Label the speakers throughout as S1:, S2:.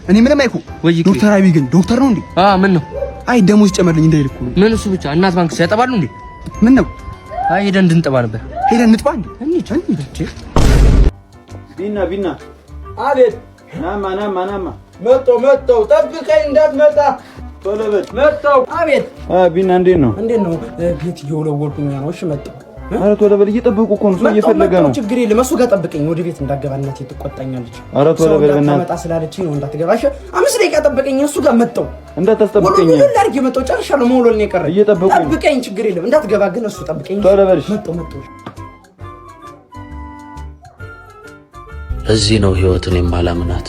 S1: እኔ ምንም አይኩ ዶክተር አብይ ግን ዶክተር ነው እንዴ?
S2: ምን ነው?
S1: አይ ደሞዝ ጨመርልኝ እንዳይልኩ።
S2: ምን እሱ ብቻ እናት ባንክ ሲያጠባሉ እንዴ?
S1: ምን ነው?
S2: አይ ሄደን እንድንጠባ ነበር።
S1: ሄደን እንጥባ እንዴ? እንዴ
S3: ቢና
S4: አቤት።
S3: ናማ
S4: መጣው ጠብቀኝ እንዳትመጣ
S3: ቶሎ በል።
S4: መጣው። አቤት።
S3: ቢና እንዴት ነው?
S4: ቤት እየወለወልኩኝ ነው። እሺ መጣው።
S3: ኧረ ቶሎ በል እየጠበቁ እኮ ነው። ሰው እየፈለገ ነው።
S4: ችግር የለም። እሱ ጋር ጠብቀኝ። ወደ ቤት እንዳትገባ እናቴ ትቆጣኛለች።
S3: ኧረ ቶሎ በል በእናትህ።
S4: መጣ ስላለችኝ ነው እንዳትገባሽ። 5 ደቂቃ ጠብቀኝ። እሱ ጋር መጣው።
S3: እንዳታስጠብቀኝ።
S4: ሁሉ ላድርግ መጣው። ጨርሻለሁ። መውሎል ነው የቀረኝ። ጠብቀኝ። ችግር የለም። እንዳትገባ ግን እሱ ጠብቀኝ።
S3: ቶሎ በል።
S4: መጣው።
S5: ለዚህ ነው ህይወትን የማላምናት።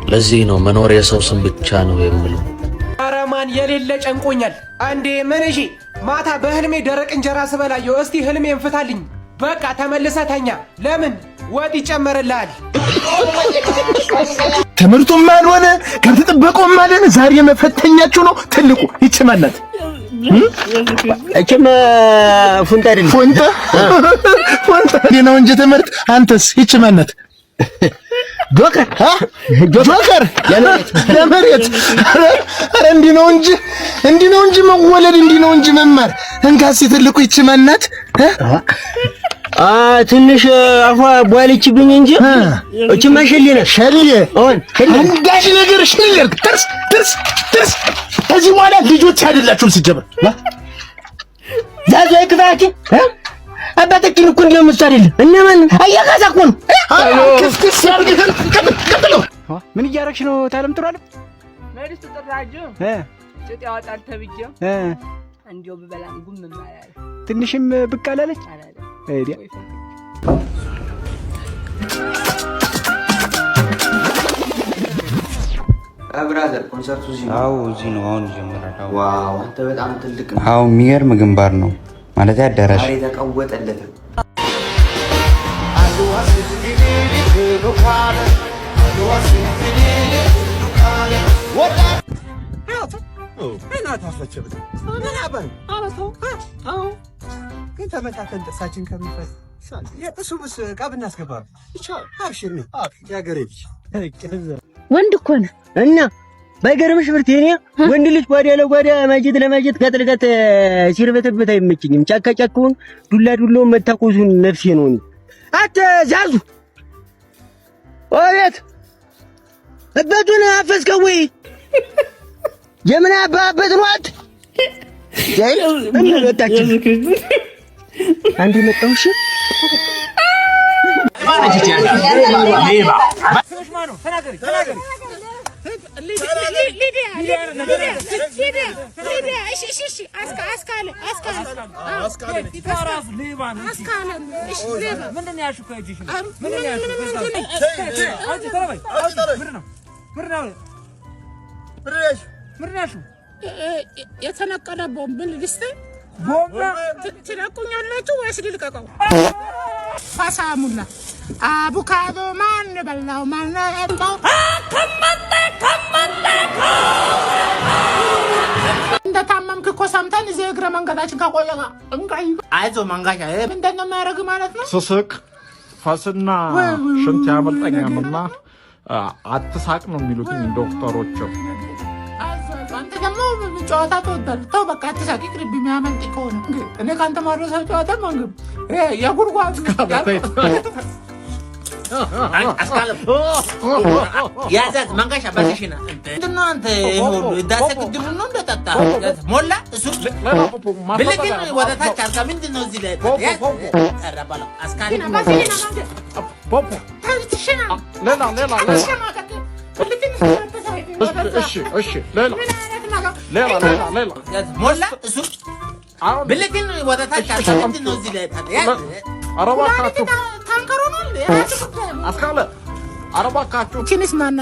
S5: ለዚህ ነው መኖር የሰው ስም ብቻ ነው የምለው።
S6: አረማን የሌለ ጨንቆኛል። አንዴ ምን እሺ፣ ማታ በህልሜ ደረቅ እንጀራ ስበላየው። እስቲ ህልሜን ፍታልኝ። በቃ ተመልሰህ ተኛ። ለምን ወጥ ይጨመርልሃል?
S7: ትምህርቱም አልሆነ ከተጠበቀውም አልሆነ። ዛሬ መፈተኛችሁ ነው ትልቁ። ይችማናት
S4: እቺም ፉንታ አይደል?
S7: ፉንታ ነው እንጂ ትምህርት። አንተስ ይችማናት? ጆከር ለመሬት። ኧረ እንዲህ ነው እንጂ መወለድ፣ እንዲህ ነው እንጂ መማር። እንካሴ ትልቁ ይችማናት?
S4: ትንሽ አፏ ቧልችብኝ እንጂ እቺማ ሸሌ
S7: አንዳች ነገር ሸሌ ጥርስ። ከዚህ በኋላ ልጆች አይደላችሁም ሲጀምር።
S4: ዛዙ አይክፋኪ አባታችን እኮ እንደምትል አይደለም። እነማን አያጋዛ እኮ ነው።
S7: ክስክስ ያርግህ። ቀጥሎ
S1: ምን እያረግሽ ነው? ታለም ጥሩ አይደል?
S8: መሪስ ተጠራጁ ጭጥ ያወጣል ተብዬ እንዲው በበላም ጉም ማለት
S1: ትንሽም ብቅ አላለች አይዲያ።
S3: ብራዘር ኮንሰርቱ እዚህ ነው?
S9: አዎ እዚህ ነው። አሁን ይጀምራል።
S3: ዋው አንተ በጣም ትልቅ ነው።
S9: አዎ የሚገርም ግንባር ነው ማለት አዳራሽ
S3: ተቀወጠለት።
S1: ግን ተመጣጣን ጥርሳችን ከሚፈስ የጥሱ ብስ ቃብ እናስገባ ይቻላል። አብሽር ነው ያገሬ
S4: ወንድ እኮ ነው እና ባይገርምሽ ብርቴ እኔ ወንድ ልጅ ጓዳ ለጓዳ ማጀት ለማጀት ከጥልቀት ሲርበተበት አይመችኝም። ጫካ ጫካውን ዱላውን መታቆሱን ነፍሴ ነው። እኔ ዛዙ አቤት እበቱን አፈስከው ወይ የምን አባበት ነው አት ጃይ እንበታችን አንድ መጣውሽ
S7: ሌባ
S6: ተናገሪ
S8: የተነቀለ ቦምብ ልስተ ቦምብ ትለቁኛላችሁ ወይስ ልልቀቀው? ፋሳሙላ አቡካዶ ማን በላው ማን አጣው? እንደታመምክ እኮ ሰምተን እዚህ እግረ መንገዳችን ካቆየጋ እንጋይ አይዞ መንጋሻ ምንድን ነው የሚያደርግ ማለት ነው?
S10: ስስቅ ፈስና ሽንት ያመልጠኛልና አትሳቅ ነው የሚሉት ዶክተሮች።
S8: አንተ ደግሞ ጨዋታ ትወዳለህ። ተው በቃ አትሳቅ፣ ይቅርብ። የሚያመልጥ ከሆነ እኔ ካንተ ማድረሰው ጨዋታ ማንግብ የጉድጓድ
S4: ያዛት መንጋሻ ባሽሽና እንትና አንተ ይሁሉ ዳሰክ ድሙ ነው እንደጣጣ ሞላ እሱ ብልግን ወደታች አርጋ ምንድነው እዚህ ላይ ተረባላ አስካሪ
S10: ፖፖ
S8: ታልትሽና
S10: ሌላ እሺ ሌላ
S4: ሞላ እሱ ብልግን ወደታች አርጋ ምንድነው እዚህ ላይ
S10: አረባካችሁ
S8: ታንከሩ ነው
S10: አስካለ አረባካችሁ
S8: ኪንስ ማና